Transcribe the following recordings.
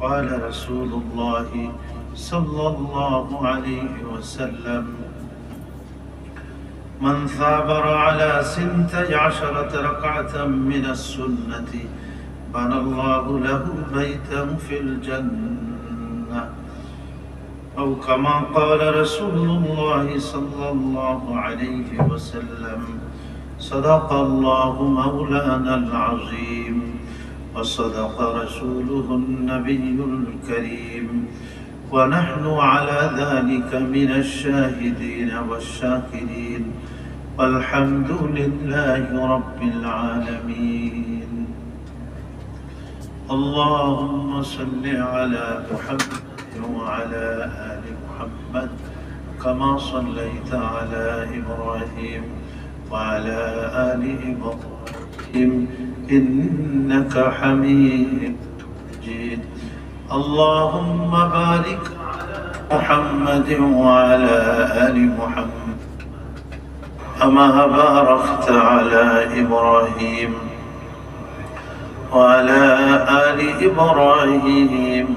قال رسول الله صلى الله عليه وسلم من ثابر على 12 ركعة من السنة بنى الله له بيتا في الجنة أو كما قال رسول الله صلى الله عليه وسلم صدق الله مولانا العظيم وصدق رسوله النبي الكريم ونحن على ذلك من الشاهدين والشاكرين والحمد لله رب العالمين اللهم صل على محمد وعلى آل محمد كما صليت على إبراهيم وعلى آل إبراهيم إنك حميد مجيد اللهم بارك على محمد وعلى آل محمد كما باركت على إبراهيم وعلى آل إبراهيم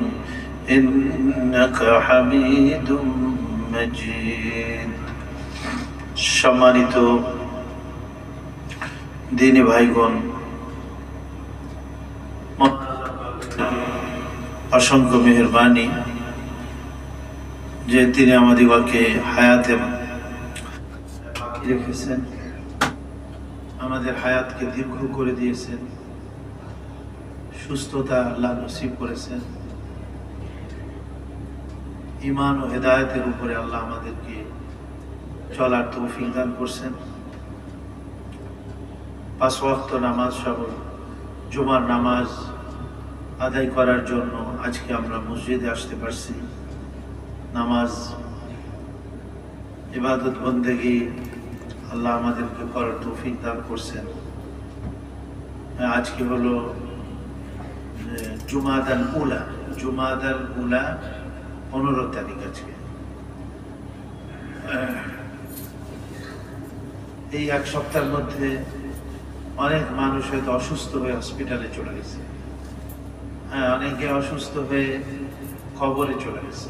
إنك حميد مجيد সম্মানিত দিনী ভাইগণ, অসংখ্য মেহেরবানি যে তিনি আমাদিগকে হায়াতে রেখেছেন, আমাদের হায়াতকে দীর্ঘ করে দিয়েছেন, সুস্থতা আল্লাহ নসিব করেছেন, ঈমান ও হেদায়েতের উপরে আল্লাহ আমাদেরকে চলার তৌফিক দান করছেন। 5 ওয়াক্ত নামাজ সহ জুমার নামাজ আদায় করার জন্য আজকে আমরা মসজিদে আসতে পারছি। নামাজ ইবাদত বন্দেগী আল্লাহ আমাদেরকে করার তৌফিক দান করছেন। আজকে হলো জুমাদাল উলা 15 তারিখ। আজকে এই এক সপ্তাহের মধ্যে অনেক মানুষ হয়তো অসুস্থ হয়ে হসপিটালে চলে গেছে, অনেকে অসুস্থ হয়ে কবরে চলে গেছে।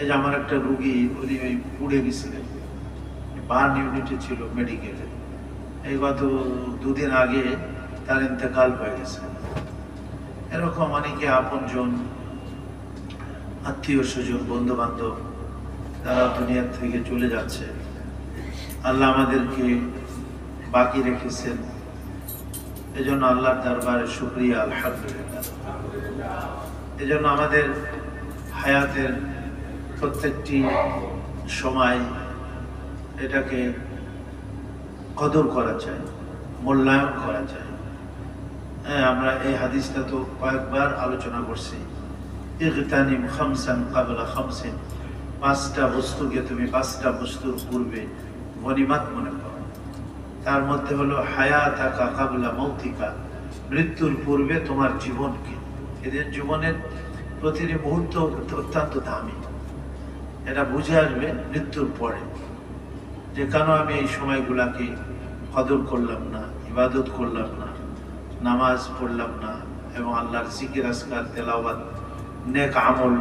এই যে আমার একটা রুগী, উনি ওই পুড়ে গেছিলেন, বার্ন ইউনিটে ছিল মেডিকেলে। এই গত 2 দিন আগে তার ইন্তেকাল হয়ে গেছে। এরকম অনেকে আপনজন, আত্মীয় স্বজন, বন্ধু বান্ধব তারা দুনিয়ার থেকে চলে যাচ্ছে। আল্লাহ আমাদেরকে বাকি রেখেছেন, এজন্য আল্লাহর দরবারে শুকরিয়া, আলহামদুলিল্লাহ। এজন্য আমাদের হায়াতের প্রত্যেকটি সময় এটাকে কদর করা চাই, মূল্যায়ন করা চাই। আমরা এই হাদিসটা তো কয়েকবার আলোচনা করছি, ইগতানিম খামসান ক্বাবলা খামসিন, 5টা বস্তুকে তুমি 5টা বস্তুর পূর্বে গনিমত মনে করো। তার মধ্যে হলো হায়াতাকা ক্বাবলা মাউতিকা, মৃত্যুর পূর্বে তোমার জীবনকে। এদের জীবনের প্রতিটি মুহূর্ত অত্যন্ত দামি। এটা বুঝে আসবে মৃত্যুর পরে যে কেন আমি এই সময়গুলাকে কদর করলাম না, ইবাদত করলাম না, নামাজ পড়লাম না, এবং আল্লাহর জিকির আজকার তেলাওয়াত নেক আমল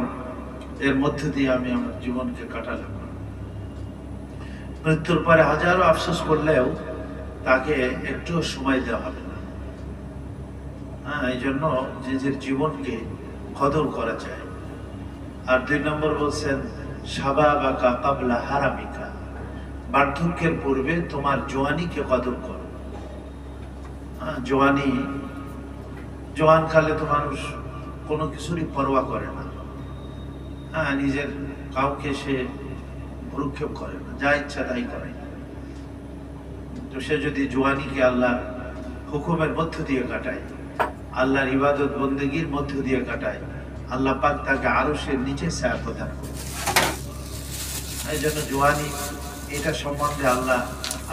এর মধ্যে দিয়ে আমি আমার জীবনকে কাটালাম না। মৃত্যুর পরে হাজারো আফসোস করলেও তাকে একটু সময় দেওয়া হবে না। এই জন্য নিজের জীবনকে কদর করা চাই। আর 2 নম্বর বলছেন শাবাবাকা ক্বাবলা হারামিকা, বার্ধক্যের পূর্বে তোমার জওয়ানিকে কদর করো। জওয়ান কালে তো মানুষ কোনো কিছুরই পরোয়া করে না, নিজের কাউকে সে ভ্রুক্ষেপ করে না, যা ইচ্ছা তাই করে। তো সে যদি জওয়ানিকে আল্লাহর হুকুমের মধ্য দিয়ে কাটায়, আল্লাহর ইবাদত বন্দেগীর মধ্য দিয়ে কাটায়, আল্লাহ পাক তাকে আরশের নিচে ছায়া প্রদান করে। এই জন্য জওয়ানি এটা সম্বন্ধে আল্লাহ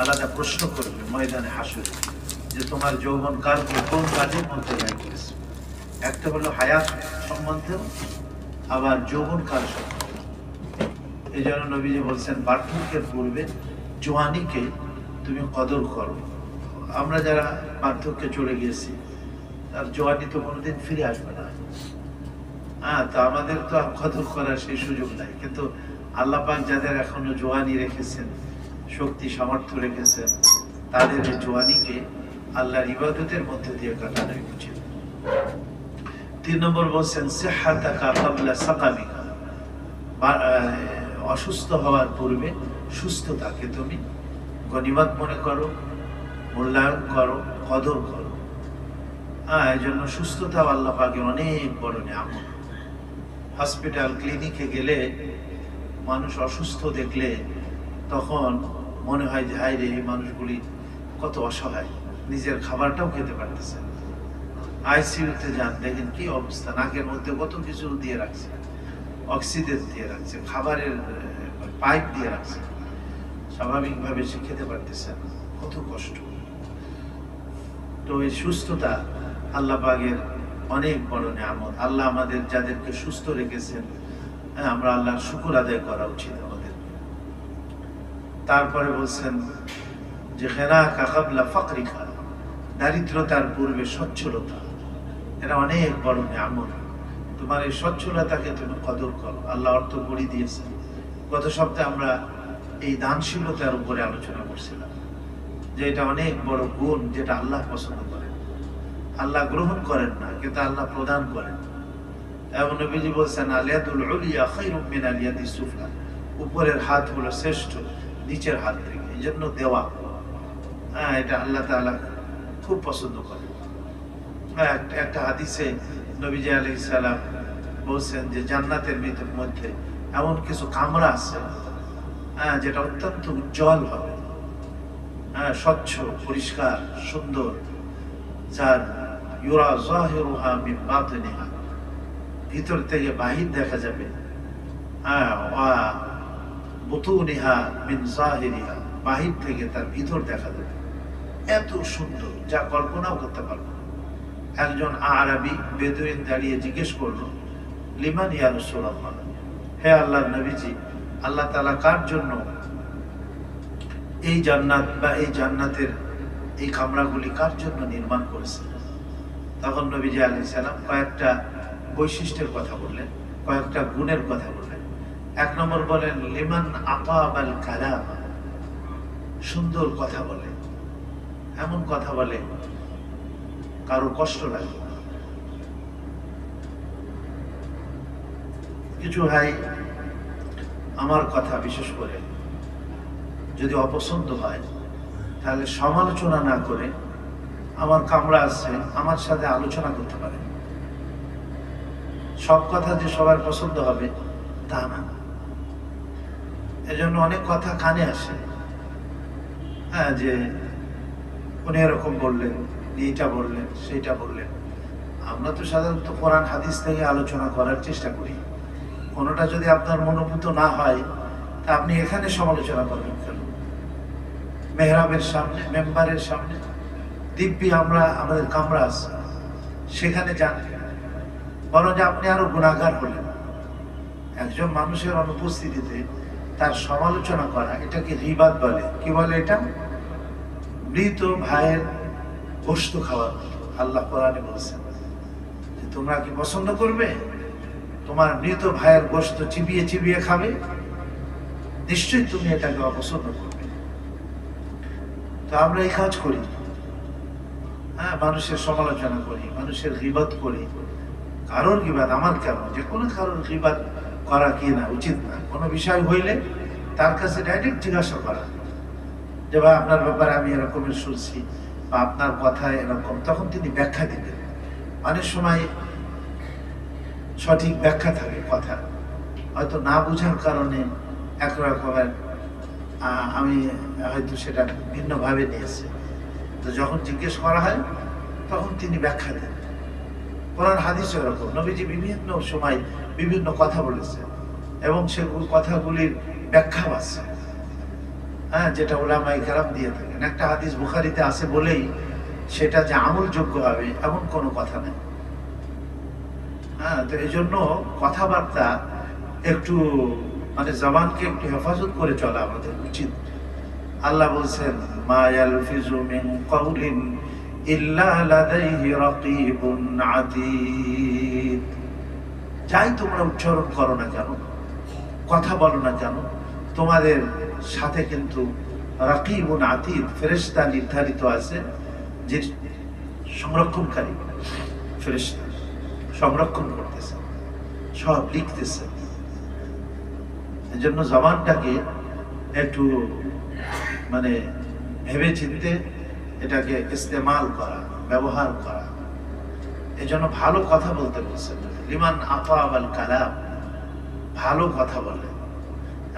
আলাদা প্রশ্ন করবে ময়দানে হাসরে, যে তোমার যৌবন কাল কোন কাজের মধ্যে ব্যয় করেছে। একটা হলো হায়াত সম্বন্ধে, আবার যৌবন কাল সম্বন্ধে। এই জন্য নবীজি বলছেন বার্ধক্যের পূর্বে জওয়ানিকে তুমি কদর করো। আমরা যারা বার্ধক্যে চলে গিয়েছি তার জওয়ানি তো কোনোদিন ফিরে আসবে না। তো আমাদের তো আর কদর করার সেই সুযোগ নাই, কিন্তু আল্লাহ পাক যাদের এখনো জোয়ানি রেখেছেন, শক্তি সামর্থ্য রেখেছেন, তাদের এই জোয়ানিকে আল্লাহর ইবাদতের মধ্যে দিয়ে কাটানোই উচিত। 3 নম্বর বলছেন সিহহাতাকা ক্বাবলা সাকামিকা, অসুস্থ হওয়ার পূর্বে সুস্থতাকে তুমি গনিমত মনে করো, মূল্যায়ন করো, কদর করো। এই জন্য সুস্থতা আল্লাহ পাকের অনেক বড় নিয়ামত। হসপিটাল ক্লিনিকে গেলে মানুষ অসুস্থ দেখলে তখন মনে হয় যে হায় রে, এই মানুষগুলি কত অসহায়, নিজের খাবারটাও খেতে পারতেছে। আইসিইউতে যান, দেখেন কি অবস্থা, নাকের মধ্যে কত কিছু দিয়ে রাখছে, অক্সিজেন দিয়ে রাখছে, খাবারের পাইপ দিয়ে রাখছে, স্বাভাবিকভাবে সে খেতে পারতেছে না, কত কষ্ট। তো এই সুস্থতা আল্লাহ পাকের অনেক বড় নিয়ামত। আল্লাহ আমাদের যাদেরকে সুস্থ রেখেছেন, আমরা আল্লাহর শুকর আদায় করা উচিত আমাদের। তারপরে বলছেন যে গিনাকা ক্বাবলা ফাকরিকা, দারিদ্রতার পূর্বে সচ্ছলতা, এটা অনেক বড় নিয়ামত। তোমার এই সচ্ছলতাকে তুমি কদর করো। আল্লাহ অর্থ করে দিয়েছেন। গত সপ্তাহে আমরা এই দানশীলতার উপরে আলোচনা করছিলাম যে এটা অনেক বড় গুণ, যেটা আল্লাহ পছন্দ করেন। আল্লাহ গ্রহণ করেন না, কিন্তু আল্লাহ প্রদান করেন। এবং নবীজি বলছেন আলিয়াতুল উলিয়া খায়রুম মিন আলিয়াতিস সুফলা, উপরের হাত হলো শ্রেষ্ঠ নিচের হাত থেকে। এই জন্য দেওয়া, এটা আল্লাহ তাআলা খুব পছন্দ করেন। একটা হাদিসে নবীজি আলাইহিস সালাম বলছেন যে জান্নাতের মধ্যে এমন কিছু কামরা আছে যেটা অত্যন্ত উজ্জ্বল হবে, স্বচ্ছ, পরিষ্কার, সুন্দর, যার ইউরা যাহিরুহা মিন বাতিনিহা, ভিতর থেকে বাহির দেখা যাবে, ওয়া বুতুনিহা মিন যাহিরিহা, বাহির থেকে তার ভিতর দেখা যাবে। এত সুন্দর, যা কল্পনাও করতে পারবো না। একজন আরবি বেদুইন দাঁড়িয়ে জিজ্ঞেস করলো, লিমান ইয়া রাসূলুল্লাহ, হে আল্লাহর নবীজি, আল্লাহ তাআলা কার জন্য এই জান্নাত বা এই জান্নাতের এই কামরাগুলি কার জন্য নির্মাণ করেছেন? তখন নবীজি আলাইহিস সালাম কয়েকটা বৈশিষ্ট্যের কথা বললেন, কয়েকটা গুণের কথা বললেন। 1 নম্বর বলেন লিমান আতাবাল কালাম, সুন্দর কথা বলে, এমন কথা বলে কারো কষ্ট লাগে। কিছু ভাই আমার কথা বিশেষ করে যদি অপছন্দ হয়, তাহলে সমালোচনা না করে আমার কামরা আছে, আমার সাথে আলোচনা করতে পারে। সব কথা যে সবার পছন্দ হবে তা না। এজন্য অনেক কথা কানে আসে, যে উনি এরকম বললেন, এইটা বললেন, সেইটা বললেন। আমরা তো সাধারণত কোরআন হাদিস থেকে আলোচনা করার চেষ্টা করি। কোনোটা যদি আপনার মনোভূত না হয়, তা আপনি এখানে সমালোচনা করবেন কেন? মেহরাবের সামনে, মেম্বারের সামনে, দিব্যি আমরা আমাদের কামরা আছে, সেখানে যান। বরং আপনি আরো গুনাহগার হলেন। একজন মানুষের অনুপস্থিতিতে তার সমালোচনা করা, এটাকে গীবত বলে। কি বলে এটা? মৃত ভাইয়ের গোশত খাওয়া। আল্লাহ কোরআনে বলছেন যে তোমরা কি পছন্দ করবে তোমার মৃত ভাইয়ের গোশত চিবিয়ে চিবিয়ে খাবে? নিশ্চয়ই তুমি এটাকে অপছন্দ করবে। তো আমরা এই কাজ করি, মানুষের সমালোচনা করি, মানুষের গীবত করি। কারোর গীবত আমার কেন, যে কোনো কারোর গীবত করা কি না উচিত না। কোনো বিষয় হইলে তার কাছে ডাইরেক্ট জিজ্ঞাসা করা যে ভাই আপনার ব্যাপারে আমি এরকমের শুনছি, বা আপনার কথা এরকম, তখন তিনি ব্যাখ্যা দিবেন। অনেক সময় সঠিক ব্যাখ্যা থাকে কথা, হয়তো না বুঝার কারণে একরকমের আমি হয়তো সেটা ভিন্নভাবে নিয়েছি। তো যখন জিজ্ঞেস করা হয় তখন তিনি ব্যাখ্যা দেন। কোরআন হাদিসও এরকম, নবীজি বিভিন্ন সময় বিভিন্ন কথা বলেছেন এবং সেগুলো কথাগুলির ব্যাখ্যা আছে, যেটা উলামায়ে কেরাম দিয়ে থাকেন। একটা হাদিস বুখারীতে আছে বলেই সেটা যে আমলযোগ্য হবে এমন কোনো কথা নেই। তো এই জন্য কথাবার্তা একটু জবানকে একটু হেফাজত করে চলা আমাদের উচিত। আল্লাহ বলছেন মা ইয়ালফিজু মিন কাউলিন ইল্লা লাদাইহি রাকিবুন আতীদ। যাই তোমরা উচ্চারণ করো না কেন, কথা বলো না কেন, তোমাদের সাথে কিন্তু রাকিবুন আতীদ ফেরেশতা নির্ধারিত আছে, যে সংরক্ষণকারী ফেরেশতা সংরক্ষণ করতেছে, সব লিখতেছে। এজন্য জবানটাকে একটু মানে ভেবে চিনতে এটাকে ইস্তেমাল করা, ব্যবহার করা। এজন্য ভালো কথা বলতে বলছেন, লিমান আতাবাল কালাম, ভালো কথা বলে,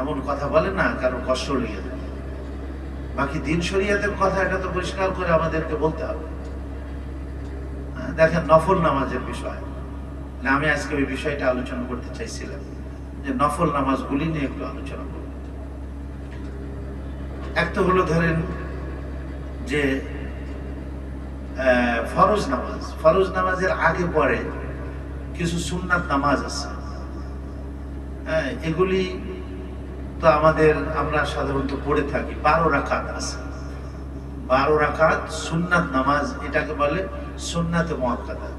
এমন কথা বলে না কারো কষ্ট লেগে যায়। বাকি দিন শরিয়াতের কথা এটা তো পরিষ্কার করে আমাদেরকে বলতে হবে। দেখেন নফল নামাজের বিষয়, আমি আজকে ওই বিষয়টা আলোচনা করতে চাইছিলাম, যে নফল নামাজগুলি নিয়ে একটু আলোচনা করব। এক তো হলো ধরেন যে ফরজ নামাজ, ফরজ নামাজের আগে পরে কিছু সুন্নাত নামাজ আছে। এগুলি তো আমরা সাধারণত পড়ে থাকি। 12 রাকাত আছে, 12 রাকাত সুন্নাত নামাজ, এটাকে বলে সুন্নাতে মুআক্কাদা।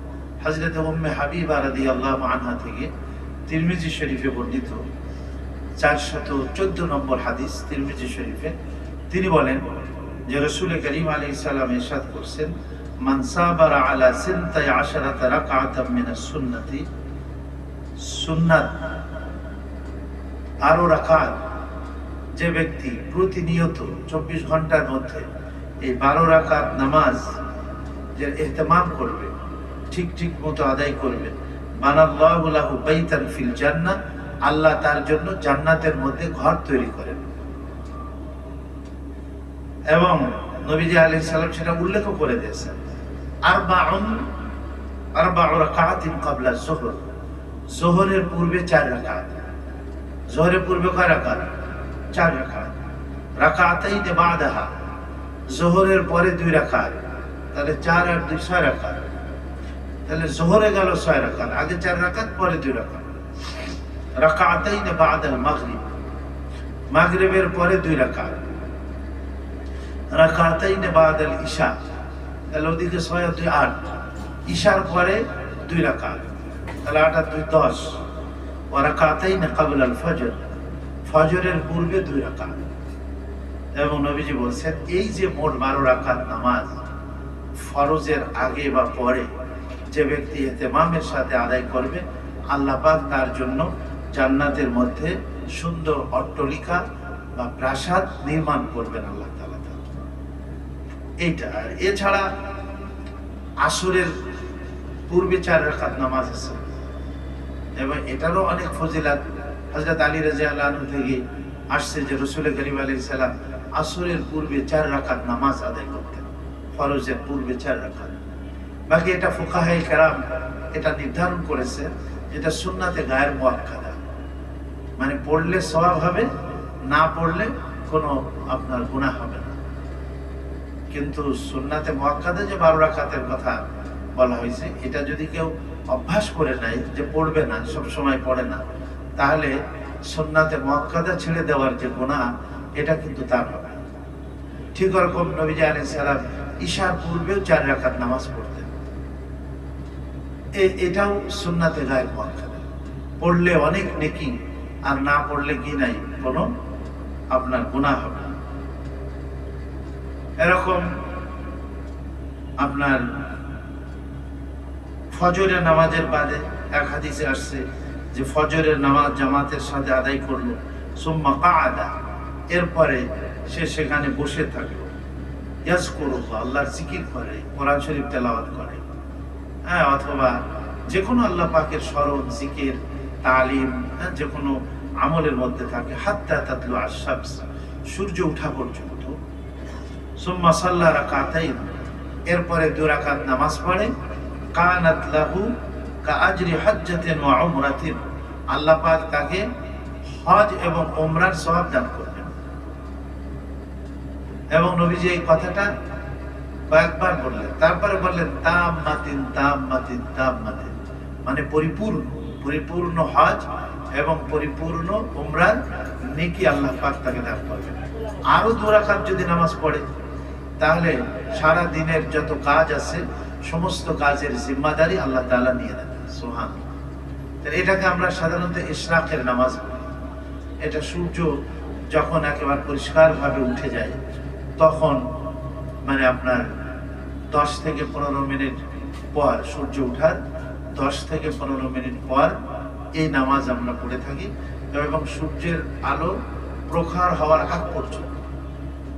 হযরত উম্মে হাবিবা রাদিয়াল্লাহু আনহা থেকে তিরমিজি শরীফে বর্ণিত 414 নম্বর হাদিস তিরমিজি শরীফে, তিনি বলেন যে রাসূল করিম আলাইহিস সালাম ইরশাদ করেছেন, মান সাবারা আলা 12 রাকাতাম মিনাস সুন্নতি, সুন্নাত 12 রাকাত যে ব্যক্তি প্রতিনিয়ত 24 ঘন্টার মধ্যে এই 12 রাকাত নামাজ যে ইহতিমাম করবে, ঠিক মতো আদায় করবে, বানাল্লাহু লাহু বাইতান ফিল জান্নাহ, আল্লাহ তার জন্য জান্নাতের মধ্যে ঘর তৈরি করেন। এবং নবীজি আলাইহিস সালাম সেটা উল্লেখ করে দিয়েছেন, আরবাউ রাকাতিন ক্বাবলা যুহর, যোহরের পূর্বে 4 রাকাত, যোহরের পূর্বে কয় রাকাত? 4 রাকাত। রাকাতাইন বাদাহা, যোহরের পরে 2 রাকাত, তাহলে 4 আর 2 6 রাকাত। তাহলে যোহরে গেল 6 রাকাত, আগে 4 রাকাত পরে 2 রাকাত। রাকাতাইন বাদাল মাগরিব, মাগরিবের পরে 2 রাকাত। রাকাতাইন বাদাল ইশা, তাহলে ওদিকে 6 আর 2 8, ইশার পরে 2 রাকাত, তাহলে 8 আর 2 10। ওয়া রাকাতাইন ক্বাবলা আল ফজর, ফজরের পূর্বে 2 রাকাত। এবং নবীজি বলছেন এই যে মোট 12 রাকাত নামাজ ফরজের আগে বা পরে যে ব্যক্তি ইহতিমামের সাথে আদায় করবে, আল্লাহ পাক তার জন্য জান্নাতের মধ্যে সুন্দর অট্টালিকা বা প্রাসাদ নির্মাণ করবেন আল্লাহ তাআলা। এইটা। আর এছাড়া আসরের পূর্বে 4 রাকাত নামাজ আছে, এবং এটারও অনেক ফজিলত। হযরত আলী রাদিয়াল্লাহু আনহু থেকে আসছে যে রাসূল করিম আলাইহিস সালাম আসরের পূর্বে 4 রাকাত নামাজ আদায় করতেন, ফরজের পূর্বে 4 রাকাত। বাকি এটা ফুকাহায়ে কেরাম এটা নির্ধারণ করেছে, এটা সুন্নাতে গায়ের মুআক্কাদা, মানে পড়লে সওয়াব হবে, না পড়লে কোনো আপনার গুনাহ হবে না। কিন্তু সুন্নাতে মুআক্কাদা যে 12 রাকাতের কথা বলা হয়েছে, এটা যদি কেউ অভ্যাস করে নেয় যে পড়বে না, সব সময় পড়ে না, তাহলে সুন্নাতে মুআক্কাদা ছেড়ে দেওয়ার যে গুনাহ, এটা কিন্তু তার হবে। ঠিক ওরকম নবীজি আলাইহিস সালাম ইশার পূর্বেও 4 রাকাত নামাজ পড়তেন, এটাও সুন্নাতে গায়ের মুআক্কাদা। পড়লে অনেক নেকি, আর না পড়লে কি নাই, কোনো আপনার গুনাহ হবে না। এরকম আপনার ফজরের নামাজের বাদে এক হাদিসে আসছে যে ফজরের নামাজ জামাতের সাথে আদায় করলো, সুম্মা কাআদা, এরপরে সে সেখানে বসে থাকলো, ইয়াজকুরুল্লাহ, আল্লাহর জিকির করে, কোরআন শরীফ তেলাওয়াত করে, অথবা যে কোনো আল্লাহ পাকের স্মরণ, জিকির, তালিম, যে কোনো আমলের মধ্যে থাকে, হাত্তা তাতলু আশ-শামস, সূর্য ওঠা পর্যন্ত। সুম্মা সাল্লা রাকাতাইন, এরপরে 2 রাকাত নামাজ পড়ে, কানাত লাহু কাআজরি হজ্জাতিন ওয়া উমরাতিন, আল্লাহ পাক তাকে হজ এবং উমরার সওয়াব দান করবেন। এবং নবীজি এই কথাটা কয়েকবার বললেন, তারপরে বললেন তাম্মাতিন তাম্মাতিন তাম্মাতিন, মানে পরিপূর্ণ হজ এবং পরিপূর্ণ উমরার নেকি আল্লাহ পাক তাকে দান করবেন। আরো 2 রাকাত যদি নামাজ পড়ে, তাহলে সারা দিনের যত কাজ আছে সমস্ত কাজের জিম্মাদারি আল্লাহ তাআলা নিয়ে নেন। সুবহানাল্লাহ। এটাকে আমরা সাধারণত ইশরাকের নামাজ বলি। এটা সূর্য যখন একেবারে পরিষ্কারভাবে উঠে যায় তখন মানে আপনার 10 থেকে 15 মিনিট পর, সূর্য ওঠার 10 থেকে 15 মিনিট পর এই নামাজ আমরা পড়ে থাকি এবং সূর্যের আলো প্রখর হওয়ার আগ পর্যন্ত।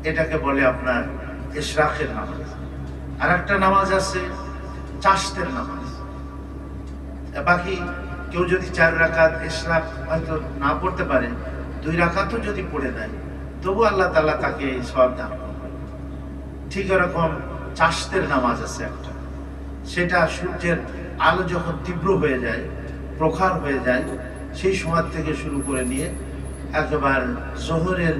এটাকে বলে আপনার ইশরাকের নামাজ। আর একটা নামাজ আছে চাশতের নামাজ। বাকি কেউ যদি 4 রাকাত ইশরাক হয়তো না পড়তে পারে, 2 রাকাতও যদি পড়ে দেয় তবু আল্লাহ তাআলা তাকে এই সওয়াব দান করবেন। ঠিক এরকম চাশতের নামাজ আছে একটা, সেটা সূর্যের আলো যখন তীব্র হয়ে যায়, প্রখর হয়ে যায়, সেই সময় থেকে শুরু করে নিয়ে একেবারে জোহরের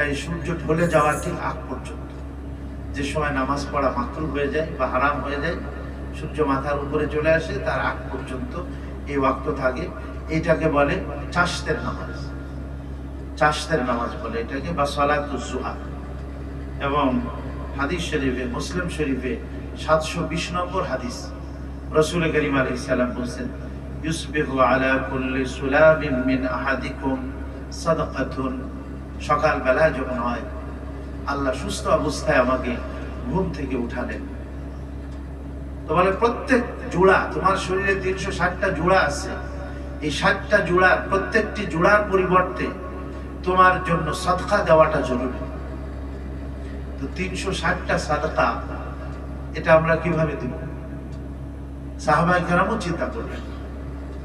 এই সূর্য ঢলে যাওয়ার ঠিক আগ পর্যন্ত, যে সময় নামাজ পড়া মাকরুহ হয়ে যায় বা হারাম হয়ে যায়, সূর্য মাথার উপরে চলে আসে, তার আগ পর্যন্ত এই ওয়াক্ত থাকে। এটাকে বলে চাশতের নামাজ। চাশতের নামাজ বলে এটাকে, বা সালাতুজ জুহা। এবং হাদিস শরীফে, মুসলিম শরীফে 720 নম্বর হাদিস, রাসূল করিম আলাইহিস সালাম বলেন, ইউসবিহু আলা কুল্লি সুলাবিন মিন আহাদিকুম সাদাকাতুন। সকাল বেলা যখন হয়, আল্লাহ সুস্থ অবস্থায় আমাকে ঘুম থেকে উঠালেন, তো বলে প্রত্যেক জোড়া, তোমার শরীরে 360টা জোড়া আছে, এই 60টা জোড়ার প্রত্যেকটি জোড়ার পরিবর্তে তোমার জন্য সাদকা দেওয়াটা জরুরি। তো 360টা সাদকা এটা আমরা কিভাবে দেব? সাহাবায়ে কেরামও চিন্তা করলেন।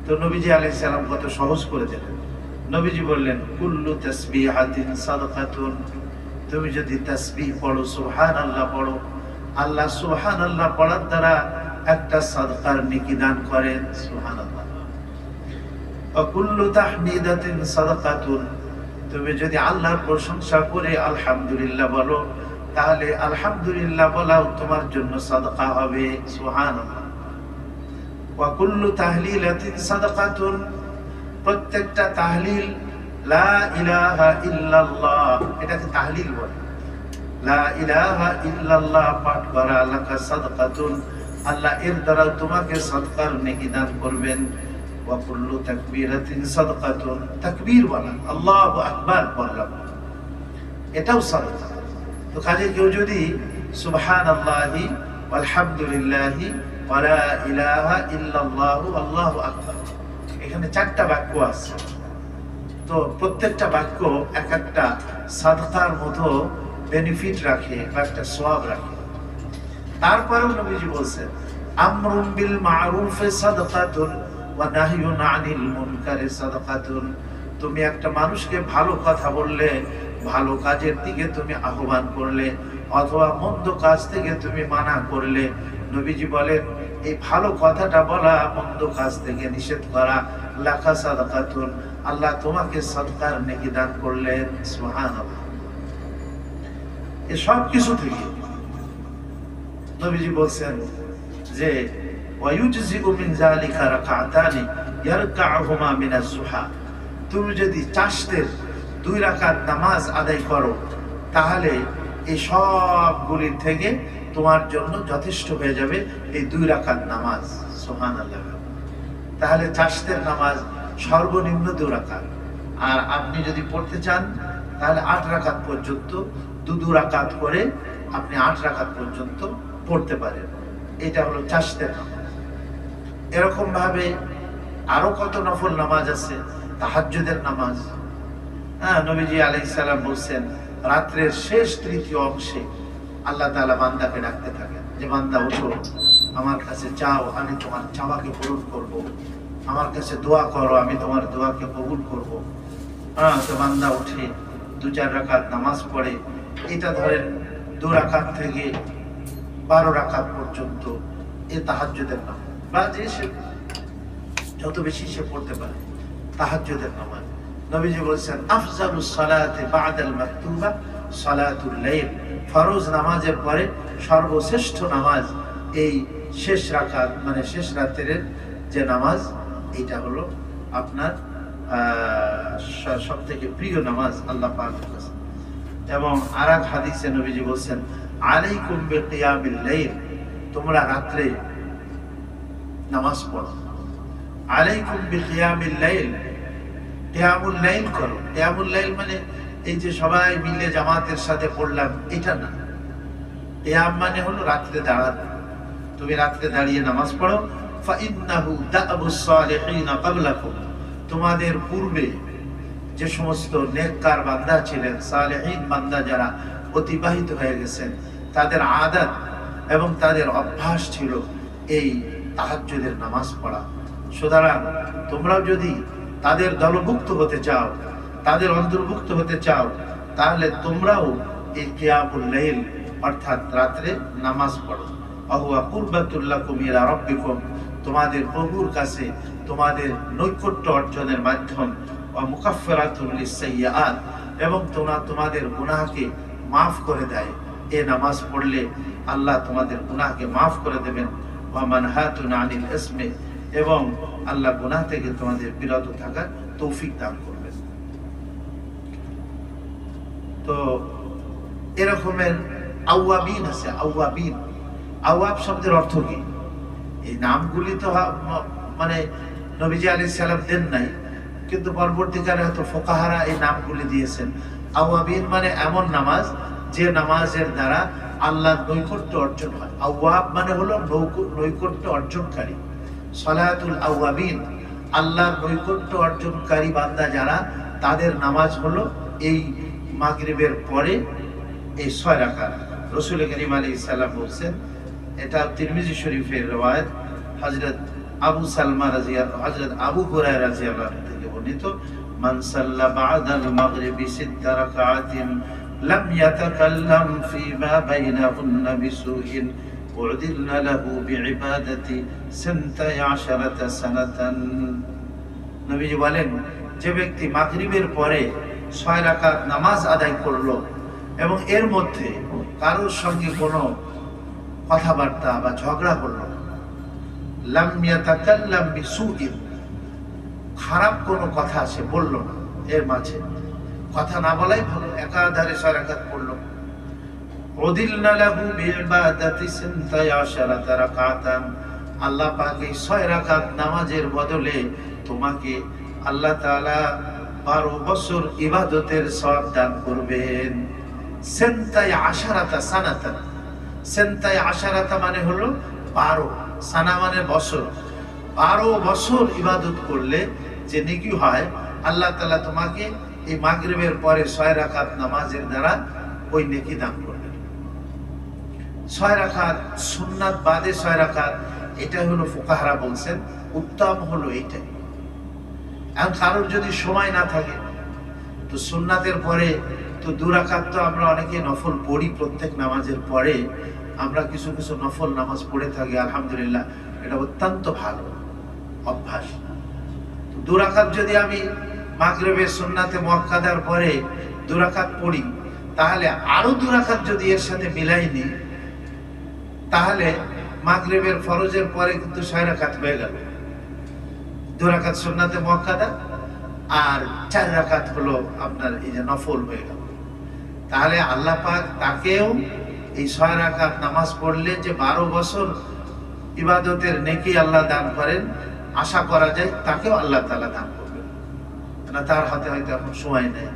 তো নবীজি আলাইহিস সালাম কত সহজ করে দিলেন। নবীজি বললেন, কুল্লু তাসবিহাতিন সাদাকাতুন। তুমি যদি তাসবিহ পড়ো, সুবহানাল্লাহ পড়ো, আল্লাহ সুবহানাল্লাহ পড়ার দ্বারা একটা সাদকার নেকি দান করেন। সুবহানাল্লাহ। ওয়া কুল্লু তাহমিদাতিন সাদাকাতুন। তুমি যদি আল্লাহর প্রশংসা করে আলহামদুলিল্লাহ বলো, তাহলে আলহামদুলিল্লাহ বলাও তোমার জন্য সাদকা হবে। সুবহানাল্লাহ। ওয়া কুল্লু তাহলিলাতিন সাদাকাতুন। প্রত্যেকটা তাহলিল, লা ইলাহা ইল্লাল্লাহ, এটাকে তাহলিল বলে। লা ইলাহা ইল্লাল্লাহ পাঠ করা লাকা সাদকাতুন, আল্লাহ এর দ্বারা তোমাকে সাদকার নেকি দান করবেন। ওয়া কুল্লু তাকবীরাতিন সাদকাতুন। তাকবীর বলা, আল্লাহু আকবার বললাম, এটাও সাদকা। তো কাজে কেউ যদি সুবহানাল্লাহি ওয়ালহামদুলিল্লাহি ওয়া লা ইলাহা ইল্লাল্লাহু আল্লাহু আকবার, এখানে 4টা বাক্য আছে। তো প্রত্যেকটা বাক্য এক একটা সাদকার মতো বেনিফিট রাখে বা একটা সওয়াব রাখে। তারপরেও নবীজি বলছেন, আমরুন বিল মারুফে সাদকাতুন ওয়া নাহয়ুন আনিল মুনকারি সাদকাতুন। তুমি একটা মানুষকে ভালো কথা বললে, ভালো কাজের দিকে তুমি আহ্বান করলে, অথবা মন্দ কাজ থেকে তুমি মানা করলে, নবীজি বলেন এই ভালো কথাটা বলা, মন্দ কাজ থেকে নিষেধ করা, লাকা সাদাকাতুন, আল্লাহ তোমাকে সাদকার নেকি দান করলেন। সুবহানাল্লাহ। এই সব কিছু থেকে নবীজি বলছেন যে ওয়ায়ুজজিউ মিন যালিকা রাকাতানি ইয়ারকাউহুমা মিনাজ যুহা। তুমি যদি চাশতের 2 রাকাত নামাজ আদায় করো, তাহলে এই সবগুলির থেকে তোমার জন্য যথেষ্ট হয়ে যাবে এই 2 রাকাত নামাজ। সুবহানাল্লাহ। তাহলে চাশতের নামাজ সর্বনিম্ন 2 রাকাত, আর আপনি যদি পড়তে চান তাহলে 8 রাকাত পর্যন্ত, 2 রাকাত করে আপনি 8 রাকাত পর্যন্ত পড়তে পারেন। এটা হলো চাশতের নামাজ। এরকম ভাবে আরো কত নফল নামাজ আছে। তাহাজ্জুদের নামাজ, নবীজি আলাইহিস সালাম বলছেন, রাত্রের শেষ 3য় অংশে আল্লাহ তাআলা বান্দাকে ডাকতে থাকেন যে বান্দা ওঠো, আমার কাছে চাও, আমি তোমার চাওয়াকে পূরণ করব, আমার কাছে দোয়া করো, আমি তোমার দোয়াকে কবুল করব। তো বান্দা উঠে 2-4 রাকাত নামাজ পড়ে। এটা ধরেন 2 রাকাত থেকে 12 রাকাত পর্যন্ত এই তাহাজ্জুদের নামাজ, বা যে সে যত বেশি সে পড়তে পারে তাহাজ্জুদের নামাজ। নবীজি বলেছেন, আফজালুস সালাতি বাদাল মাকতুবা সালাতুল লাইল। ফরজ নামাজের পরে সর্বশ্রেষ্ঠ নামাজ এই শেষ রাকাত, মানে শেষ রাতের যে নামাজ, এটা হলো আপনার সবথেকে প্রিয় নামাজ আল্লাহ পাকের কাছে। এবং আরেক হাদিসে নবীজি বলেছেন, আলাইকুম বিকিয়ামিল লাইল, তোমরা রাত্রে নামাজ পড়ো। আলাইকুম বিকিয়ামিল লাইল, কিয়ামুল লাইল করো। কিয়ামুল লাইল মানে এই যে সবাই মিলে জামাতের সাথে পড়লাম এটা না। কিয়াম মানে হলো রাত্রে দাঁড়ানো। তুমি রাত্রে দাঁড়িয়ে নামাজ পড়ো। ফাইন্নাহু দা'বুস সালিহিন ক্বাবলাকুম, তোমাদের পূর্বে যে সমস্ত নেককার বান্দা ছিলেন, সালেহীন বান্দা যারা অতিবাহিত হয়ে গেছেন, তাদের আদত এবং তাদের অভ্যাস ছিল এই তাহাজ্জুদের নামাজ পড়া। সুতরাং তোমরাও যদি তাদের দলভুক্ত হতে চাও, তাদের অন্তর্ভুক্ত হতে চাও, তাহলে তোমরাও এই কিয়ামুল লাইল অর্থাৎ রাত্রে নামাজ পড়ো। আহুয়া কুরবাতুল লাকুম ইলা রাব্বিকুম, তোমাদের প্রভুর কাছে তোমাদের নৈকট্য অর্জনের মাধ্যম। ওয়া মুকাফফিরাতুল লিস-সাইয়্যাত, এবং তোমাদের গুনাহকে মাফ করে দেয়। এই নামাজ পড়লে আল্লাহ তোমাদের গুনাহকে মাফ করে দেবেন। ওয়া মানহাতুন আনিল ইসমি, এবং আল্লাহ গুনাহ থেকে তোমাদের বিরত থাকার তৌফিক দান করবেন। তো এরকমের আওয়াবিন আছে। আওয়াবিন, আওয়াব শব্দের অর্থ কি? এই নামগুলি তো মানে নবীজি আলাইহিস সালাম দেন নাই, কিন্তু পরবর্তীকালে হয়তো ফুকাহারা এই নামগুলি দিয়েছেন। আওয়াবিন মানে এমন নামাজ যে নামাজের দ্বারা আল্লাহর নৈকট্য অর্জন হয়। আওয়াব মানে হলো নৈকট্য অর্জনকারী। সালাতুল আওয়াবিন, আল্লাহর নৈকট্য অর্জনকারী বান্দা যারা, তাদের নামাজ হলো এই মাগরিবের পরে এই 6 রাকাত। রাসূল করিম আলাইহিস সালাম বলেছেন, এটা তিরমিজি শরীফের riwayat, হযরত আবু সালমা রাদিয়াল্লাহু, হযরত আবু হুরায়রা রাদিয়াল্লাহু আনহু থেকে বর্ণিত, মান সাল্লা বা'দাল মাগরিবি 6 রাকাতিন লাম ইয়াতাকাল্লাম ফীমা বাইনাহুন্না বিসুইন উ'দিলনা লাহু বিইবাদাতি 12 সানাতান। নবীজি বলেন, যে ব্যক্তি মাগরিবের পরে 6 রাকাত নামাজ আদায় করলো এবং এর মধ্যে কারোর সঙ্গে কোনো কথাবার্তা বা ঝগড়া করলো, লাম ইয়াতাকাল্লাম বিসুইন, খারাপ কোনো কথা সে বলল না, এর মাঝে কথা না বলাই ভালো, একাধারে 6 রাকাত পড়লো, উদিলনা লাহু বিইবাদাতি 12 রাকাতান, আল্লাহ পাক এই 6 রাকাত নামাজের বদলে তোমাকে আল্লাহ তাআলা 12 বছর ইবাদতের সওয়াব দান করবেন। 12 সানাতান, 12 মানে হলো 12, সানা মানে বছর। 12 বছর ইবাদত করলে যে নেকি হয়, আল্লাহ তাআলা তোমাকে এই মাগরিবের পরে 6 রাকাত নামাজের দ্বারা ওই নেকি দান করবেন। 6 রাকাত সুন্নাত বাদে 6 রাকাত, এটা হলো ফুকাহারা বলছেন উত্তম হলো এইটাই। এখন কারোর যদি সময় না থাকে তো সুন্নাতের পরে তো 2 রাকাত তো আমরা অনেকে নফল পড়ি, প্রত্যেক নামাজের পরে আমরা কিছু কিছু নফল নামাজ পড়ে থাকি, আলহামদুলিল্লাহ, এটা অত্যন্ত ভালো অভ্যাস। 2 রাকাত যদি আমি মাগরিবের সুন্নাতে মুআক্কাদার পরে 2 রাকাত পড়ি, তাহলে আরো 2 রাকাত যদি এর সাথে মিলাই নিই, তাহলে মাগরিবের ফরজের পরে কিন্তু 6 রাকাত হয়ে গেল। 2 রাকাত সুন্নাতে মুআক্কাদা আর 4 রাকাত হলো আপনার এই যে নফল হয়ে গেল। তাহলে আল্লাহ পাক তাকেও এই 6 রাকাত নামাজ পড়লে যে 12 বছর ইবাদতের নেকি আল্লাহ দান করেন, আশা করা যায় তাকেও আল্লাহ তাআলা দান করবেন। না তার হাতে হয়তো এখন সময় নেই,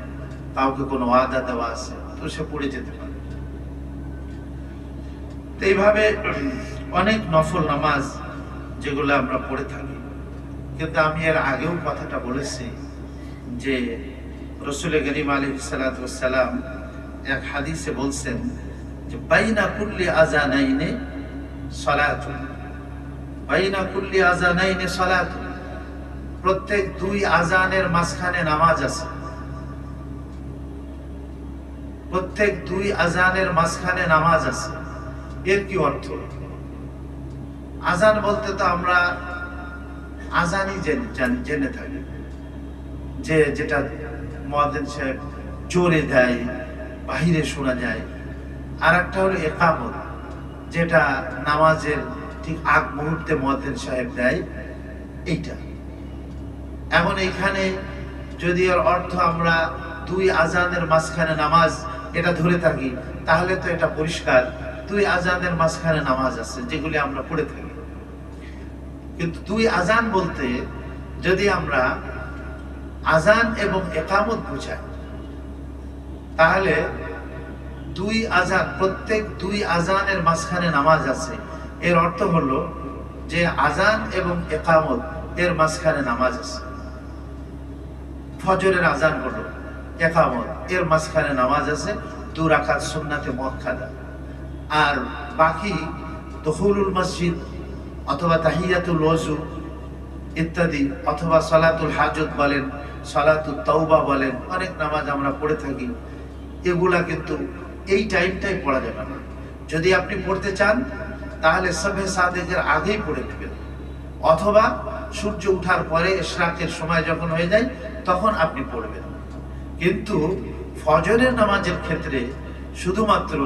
কাউকে কোনো ওয়াদা দেওয়া আছে, তো সে পড়ে যেতে পারে। তো এইভাবে অনেক নফল নামাজ যেগুলো আমরা পড়ে থাকি। কিন্তু আমি এর আগেও কথাটা বলেছি যে রাসূল করিম আলাইহিস সালাতু ওয়াস সালাম এক হাদিসে বলছেন যে বাইনা কুল্লি আযানাইনে সালাতুন, বাইনা কুল্লি আযানাইনে সালাতুন, প্রত্যেক 2 আযানের মাঝখানে নামাজ আছে। প্রত্যেক 2 আযানের মাঝখানে নামাজ আছে। এর কি অর্থ? আযান বলতে তো আমরা আযানই জেনে থাকি, যে যেটা মুয়াজ্জিন সাহেব জোরে দেয়, বাহিরে শোনা যায়। আর একটা হলো ইকামত, যেটা নামাজের ঠিক আগ মুহূর্তে মুয়াজ্জিন সাহেব দেয়, এইটা। এখন এইখানে যদি এর অর্থ আমরা 2 আযানের মাঝখানে নামাজ এটা ধরে থাকি, তাহলে তো এটা পরিষ্কার 2 আযানের মাঝখানে নামাজ আছে যেগুলি আমরা পড়ে থাকি। কিন্তু 2 আযান বলতে যদি আমরা আজান এবং ইকামত বুঝাই, তাহলে দুই আজান, প্রত্যেক দুই আজানের মাঝখানে নামাজ আছে, এর অর্থ হলো যে আজান এবং ইকামত এর মাঝখানে নামাজ আছে। ফজরের আজান হলো, ইকামত এর মাঝখানে নামাজ আছে, 2 রাকাত সুন্নাতে মুআক্কাদা। আর বাকি দুখুলুল মসজিদ অথবা তাহিয়াতুল ওযু ইত্যাদি, অথবা সালাতুল হাজত বলেন, সালাতুত তাওবা বলেন, অনেক নামাজ আমরা পড়ে থাকি, এগুলা কিন্তু এই টাইমটাই পড়া যাবে না। যদি আপনি পড়তে চান তাহলে সবে সাদেকের আগেই পড়ে নেবেন, অথবা সূর্য ওঠার পরে ইশরাকের সময় যখন হয়ে যায় তখন আপনি পড়বেন। কিন্তু ফজরের নামাজের ক্ষেত্রে শুধুমাত্র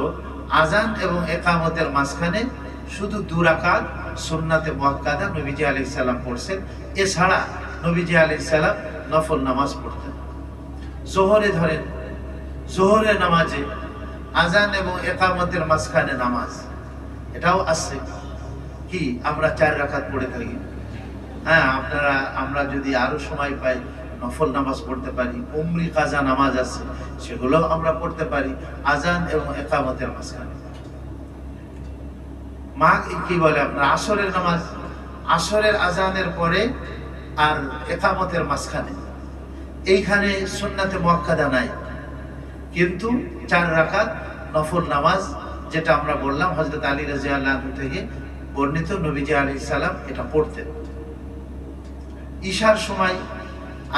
আজান এবং ইকামতের মাঝখানে শুধু 2 রাকাত সুন্নাতে মুআক্কাদা নবীজি আলাইহিস সালাম পড়ছেন। এছাড়া নবীজি আলাইহিস সালাম নফল নামাজ পড়তেন। জোহরে ধরেন, জোহরের নামাজে আজান এবং ইকামতের মাঝখানে নামাজ, এটাও আছে কি আমরা 4 রাকাত পড়ে থাকি। হ্যাঁ, আমরা যদি আরো সময় পাই নফল নামাজ পড়তে পারি, উমরি কাজা নামাজ আছে সেগুলো আমরা পড়তে পারি আজান এবং ইকামতের মাঝখানে। কি বলে আপনার আসরের নামাজ, আসরের আজানের পরে আর ইকামতের মাঝখানে, এইখানে সুন্নাতে মুআক্কাদা নাই, কিন্তু 4 রাকাত নফল নামাজ, যেটা আমরা বললাম হযরত আলী রাদিয়াল্লাহু আনহু থেকে বর্ণিত, নবীজি আলাইহিস সালাম এটা পড়তেন। ঈশার সময়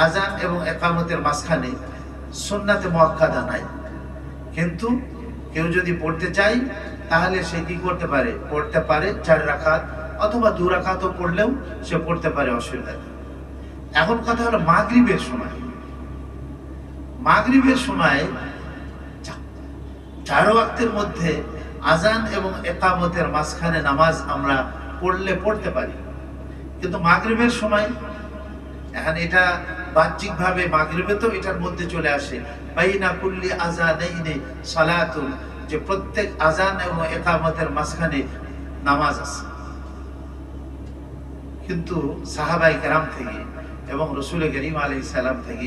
আজান এবং ইকামতের মাঝখানে সুন্নাতে মুআক্কাদা নাই, কিন্তু কেউ যদি পড়তে চায় তাহলে সে কি করতে পারে, পড়তে পারে 4 রাকাত অথবা 2 রাকাতও পড়লেও সে পড়তে পারে, অসুবিধা নেই। এখন কথা হলো মাগরিবের সময়, মাগরিবের সময় 4 ওয়াক্তের মধ্যে আজান এবং ইকামতের মাঝখানে নামাজ আমরা পড়তে পারি, কিন্তু মাগরিবের সময়, এখন এটা বাহ্যিকভাবে মাগরিবে তো এটার মধ্যে চলে আসে বাইনা কুল্লি আযানাইনি সালাতুন, যে প্রত্যেক আজান এবং ইকামতের মাঝখানে নামাজ আছে। কিন্তু সাহাবায়ে কেরাম থেকে এবং রাসূল করিম আলাইহিস সালাম থেকে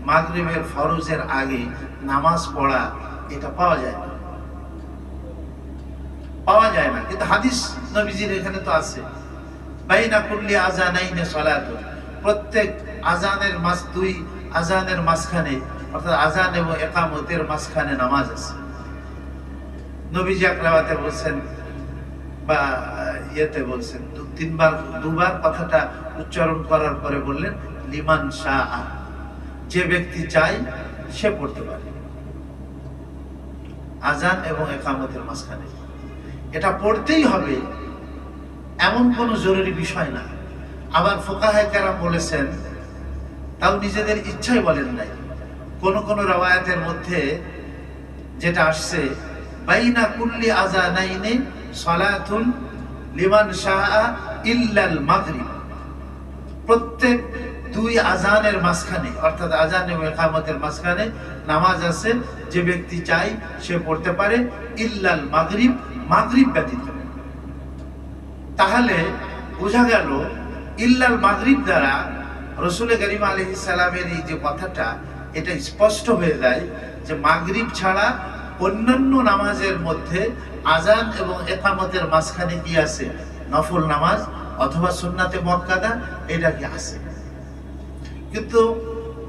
মাগরিবের ফরজের আগে নামাজ পড়া এটা পাওয়া যায় না, কিন্তু হাদিস নবীজির এখানে তো আছে বাইনা কুল্লি আযানাইনি সালাতুন, প্রত্যেক আজানের 2 আজানের মাঝখানে, অর্থাৎ আজান এবং ইকামতের মাঝখানে নামাজ আছে। নবীজি আকরামাতে বলছেন বা ইয়েতে বলছেন, 2বার কথাটা উচ্চারণ করার পরে বললেন লিমান শাআ, যে ব্যক্তি চায় সে পড়তে পারে আজান এবং ইকামতের মাঝখানে। এটা পড়তেই হবে এমন কোনো জরুরি বিষয় না। আবার ফুকাহায়ে কেরাম বলেছেন, তাও নিজেদের ইচ্ছাই বলেন নাই, কোন কোন রওয়ায়াতের মধ্যে যেটা আসছে বাইনা কুল্লি আযানাইনি সালাতুন লিমান শাআ ইল্লাল মাগরিব, প্রত্যেক 2 আজানের মাঝখানে, অর্থাৎ আজান এবং ইকামতের মাঝখানে নামাজ আছে, যে ব্যক্তি চায় সে পড়তে পারে, ইল্লাল মাগরিব, মাগরিব ব্যতীত। তাহলে বোঝা গেল ইল্লাল মাগরিব দ্বারা রাসূল করিম আলাইহিস সালামের এই যে কথাটা, এটা স্পষ্ট হয়ে যায় যে মাগরিব ছাড়া অন্যান্য নামাজের মধ্যে আজান এবং ইকামতের মাঝখানে কি আছে, নফল নামাজ অথবা সুন্নাতে মুআক্কাদা, এটা কি আছে। কিন্তু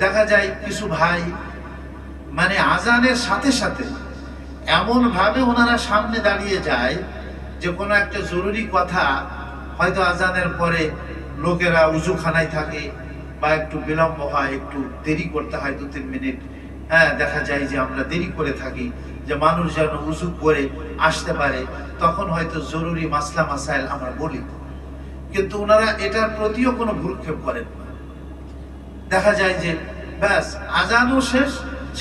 দেখা যায় কিছু ভাই মানে আজানের সাথে সাথে এমন ভাবে ওনারা সামনে দাঁড়িয়ে যায় যে কোনো একটা জরুরি কথা, হয়তো আজানের পরে লোকেরা উজুখানায় থাকে বা একটু বিলম্ব হয়, একটু দেরি করতে হয় 2-3 মিনিট, হ্যাঁ দেখা যায় যে আমরা দেরি করে থাকি যে মানুষ যেন উজু করে আসতে পারে, তখন হয়তো জরুরি মাসলা মাসাইল আমরা বলি, কিন্তু ওনারা এটার প্রতিও কোনো ভ্রুক্ষেপ করেন না। দেখা যায় যে ব্যাস আজানও শেষ,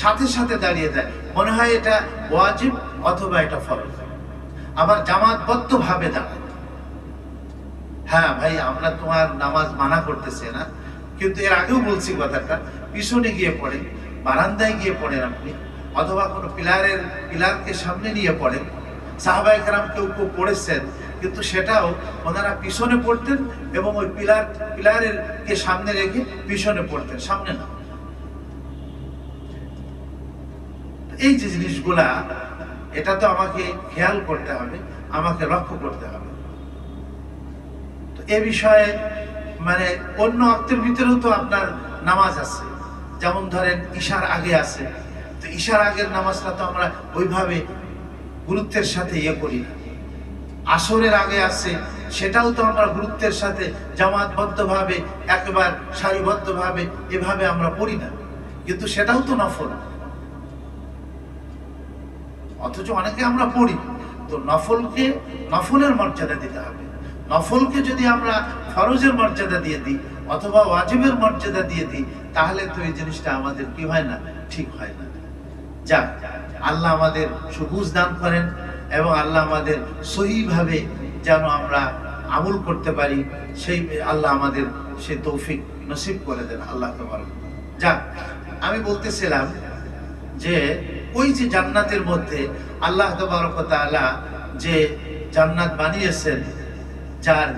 সাথে সাথে দাঁড়িয়ে দেয়, মনে হয় এটা ওয়াজিব অথবা এটা ফরজ। আবার জামাতবদ্ধ ভাবে দাঁড়ায়, হ্যাঁ ভাই আমরা তোমার নামাজ মানা করতেছে না, কিন্তু এর আগেও বলছি কথাটা, পিছনে গিয়ে পড়েন, বারান্দায় গিয়ে পড়েন আপনি, অথবা কোনো পিলারকে সামনে নিয়ে পড়েন। সাহাবায়ে কেরাম কেউ পড়েছেন কিন্তু সেটাও ওনারা পিছনে পড়তেন এবং ওই পিলারের কে সামনে রেখে পিছনে পড়তেন, সামনে না। এই যে জিনিসগুলা, এটা তো আমাকে খেয়াল করতে হবে, আমাকে লক্ষ্য করতে হবে। তো এ বিষয়ে মানে অন্য অর্থের ভিতরেও তো আপনার নামাজ আছে, যেমন ধরেন ঈশার আগে আছে, তো ঈশার আগের নামাজটা তো আমরা ওইভাবে গুরুত্বের সাথে ইয়ে করি না। আসরের আগে আছে, সেটাও তো আমরা গুরুত্বের সাথে জামাতবদ্ধভাবে একেবারে সারিবদ্ধভাবে এভাবে আমরা পড়ি না, কিন্তু সেটাও তো নফল। অথচ অনেকে আমরা পড়ি, তো নফলকে নফলের মর্যাদা দিতে হবে। নফলকে যদি আমরা ফরজের মর্যাদা দিয়ে দিই অথবা ওয়াজিবের মর্যাদা দিয়ে দিই, তাহলে তো এই জিনিসটা আমাদের কি হয় না, ঠিক হয় না। যাক, আল্লাহ আমাদের সুবুঝ দান করেন এবং আল্লাহ আমাদের সহিভাবে যেন আমরা আমল করতে পারি, সেই আল্লাহ আমাদের সে তৌফিক নসিব করে দেন আল্লাহ তাআলা। যাক, আমি বলতেছিলাম যে ওই যে জান্নাতের মধ্যে আল্লাহ তাবারক ওয়া তাআলা যে জান্নাত বানিয়েছেন, যার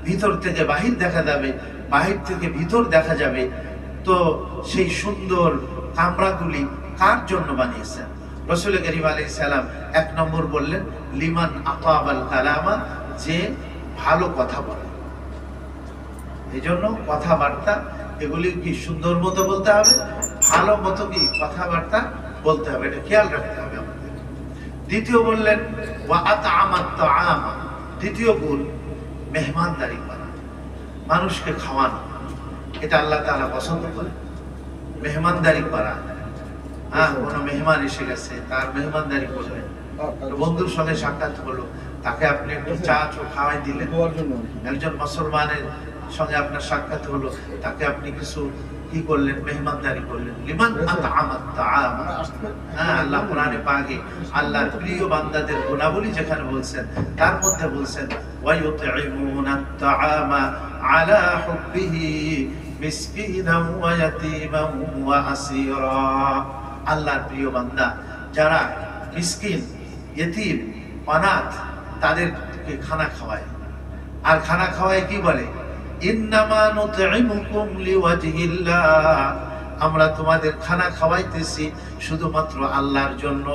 ভিতর থেকে বাহির দেখা যাবে, বাহির থেকে ভিতর দেখা যাবে, তো সেই সুন্দর কামরাগুলি কার জন্য বানিয়েছেন? রাসূল কারীম আলাইহিস সালাম 1 নম্বর বললেন লিমান আতাবাল কালামা, যে ভালো কথা বলে। এই জন্য কথাবার্তা এগুলি কি সুন্দর মতো বলতে হবে, ভালো মতো কি কথাবার্তা বলতে হবে, এটা খেয়াল রাখতে হবে আমাদের। দ্বিতীয় বললেন ওয়া আতআমাত তাআমা, দ্বিতীয় গুণ মেহমানদারি করা, মানুষকে খাওয়ানো, এটা আল্লাহ তাআলা পছন্দ করে। মেহমানদারি করা, কোনো মেহমান এসে গেছে, তার মেহমানদারি করলেন, বন্ধুর সঙ্গে সাক্ষাৎ হলো, তাকে আপনি একটু চা খাওয়াই দিলেন। একজন মুসলমানের সঙ্গে আপনার সাক্ষাৎ হলো, তাকে আপনি কিছু কি করলেন, মেহমানদারি করলেন। লিমান আতআমাত তাআমা, আল্লাহ কোরআনে পাকে আল্লাহর প্রিয় বান্দাদের গুণাবলী যেখানে বলছেন, তার মধ্যে বলছেন ওয়া ইউতঈমুনাত তাআমা আলা হুব্বিহি মিসকিনান ওয়া ইয়াতীমান ওয়া আসীরা। আল্লাহর প্রিয় বান্দা যারা মিসকিন, ইতিম, অনাথ, তাদেরকে খানা খাওয়ায়। আর খানা খাওয়ায় কি বলে? ইন্নামা নুতঈমুকুম লিওয়াজহিল্লাহ, আমরা তোমাদের খানা খাওয়াইতেছি শুধুমাত্র আল্লাহর জন্য,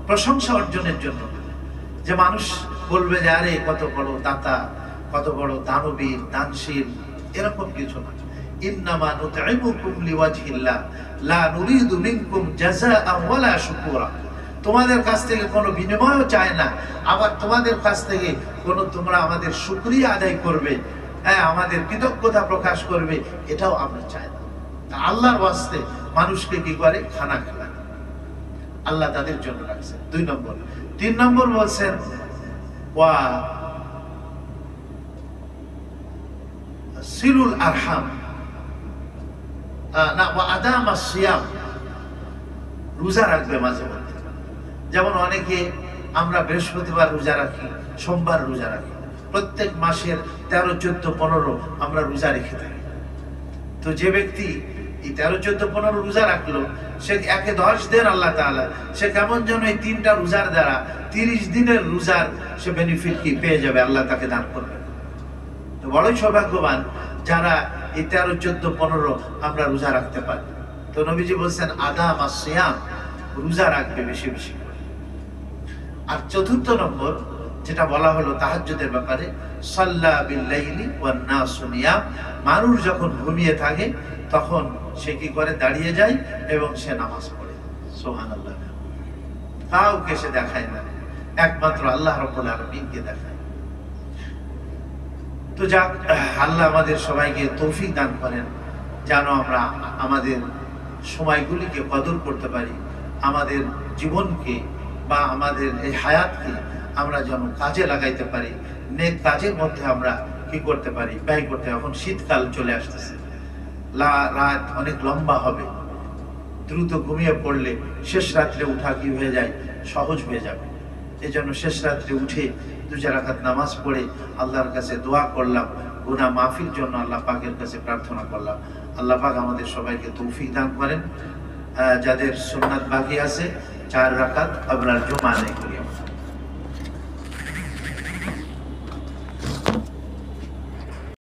প্রশংসা অর্জনের জন্য। যে মানুষ বলবে যে আরে কত বড় দাতা, কত বড় দানবীর, দানশীল, এরকম কিছু না। ইন্নামা নুতঈমুকুম লিওয়াজহিল্লাহ লা নুরিদু মিনকুম জাযাআ ওয়ালা শুকুরা, তোমাদের কাছ থেকে কোনো বিনিময়ও চায় না, আবার তোমাদের কাছ থেকে কোনো তোমরা আমাদের শুকরিয়া আদায় করবে, আমাদের কৃতজ্ঞতা প্রকাশ করবে, এটাও আমরা চাই না। আল্লাহর ওয়াস্তে মানুষকে কি করে? খানা খাওয়ায়, আল্লাহ তাদের জন্য রাখছেন। 2 নম্বর। 3 নম্বর বলছেন ওয়া সিলুল আরহাম, না ওয়া আদামাস সিয়াম, রোজা রাখবে মাঝে মধ্যে। যেমন অনেকে আমরা বৃহস্পতিবার রোজা রাখি, সোমবার রোজা রাখি, প্রত্যেক মাসের 13, 14, 15 আমরা রোজা রেখে থাকি। তো যে ব্যক্তি এই 13, 14, 15 রোজা রাখলো, সে একে 10 দিন আল্লাহ তাআলা, সে কেমন যেন এই 3টা রোজার দ্বারা 30 দিনের রোজার সে বেনিফিট কি পেয়ে যাবে, আল্লাহ তাকে দান করবে। তো বড়ই সৌভাগ্যবান যারা এই 13, 14, 15 আমরা রোজা রাখতে পারি। তো নবীজি বলছেন আদামাস সিয়াম, রোজা রাখবে বেশি বেশি করে। আর 4 নম্বর যেটা বলা হলো তাহাজ্জুদের ব্যাপারে, সাল্লা বিল লাইলি ওয়ান নাসু নিয়াম, মানুষ যখন ঘুমিয়ে থাকে তখন সে কি করে? দাঁড়িয়ে যায় এবং সে নামাজ পড়ে। সুবহানাল্লাহ। কাউকে সে দেখায় না, একমাত্র আল্লাহ রাব্বুল আলামিনকে দেখায়। তো যাক, আল্লাহ আমাদের সবাইকে তৌফিক দান করেন যেন আমরা আমাদের সময়গুলিকে কদর করতে পারি, আমাদের জীবনকে বা আমাদের এই হায়াতকে আমরা যেন কাজে লাগাইতে পারি, নেক কাজের মধ্যে আমরা কি করতে পারি? ব্যয় করতে। এখন শীতকাল চলে আসতেছে, রাত অনেক লম্বা হবে, দ্রুত ঘুমিয়ে পড়লে শেষ রাত্রে উঠা কি হয়ে যায়? সহজ হয়ে যাবে। এই জন্য শেষ রাত্রে উঠে 2 রাকাত নামাজ পড়ে আল্লাহর কাছে দোয়া করলাম, গুনাহ মাফির জন্য আল্লাহ পাকের কাছে প্রার্থনা করলাম। আল্লাহ পাক আমাদের সবাইকে তৌফিক দান করেন। যাদের সুন্নাত বাকি আছে 4 রাকাত আমরা জুমা নেই।